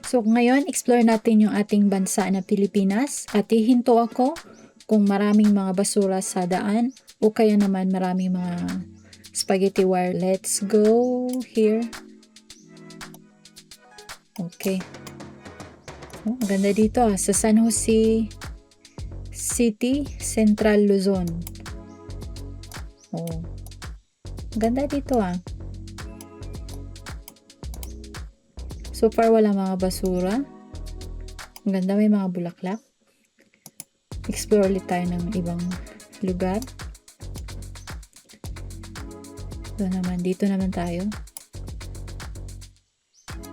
So, ngayon, explore natin yung ating bansa na Pilipinas at hihinto ako kung maraming mga basura sa daan o kaya naman maraming mga spaghetti wire. Let's go here. Okay. Oh, ang ganda dito sa San Jose City, Central Luzon. Oh, ganda dito So far, wala mga basura. Ang ganda, may mga bulaklak. Explore ulit tayo ng ibang lugar. Dito naman tayo.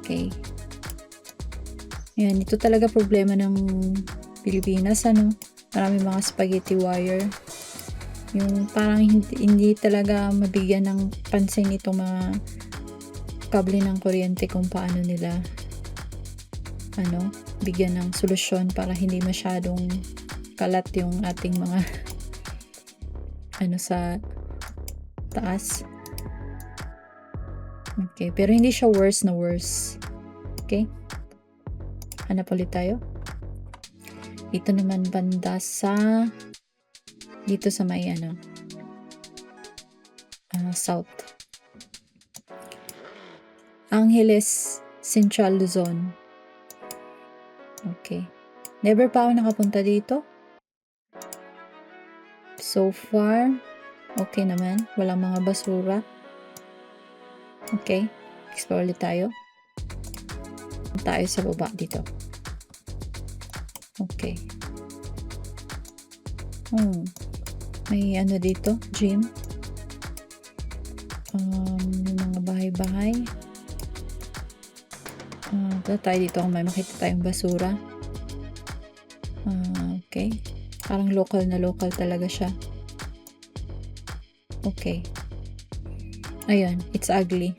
Okay. Ayan, ito talaga problema ng Pilipinas, Marami mga spaghetti wire. Yung parang hindi talaga mabigyan ng pansin itong mga kable ng kuryente kung paano nila bigyan ng solusyon para hindi masyadong kalat yung ating mga sa taas. Okay, pero hindi siya worse na worse. Okay? Hanap ulit tayo. Ito naman banda dito sa may south. Angeles, Central Luzon. Okay. Never pa ako nakapunta dito. So far, okay naman. Walang mga basura. Okay. Explore ulit tayo. Tayo sa baba dito. Okay. May dito, gym. Yung mga bahay-bahay. Tayo dito kung may makita tayong basura. Okay. Parang local na local talaga siya. Okay. Ayun, it's ugly.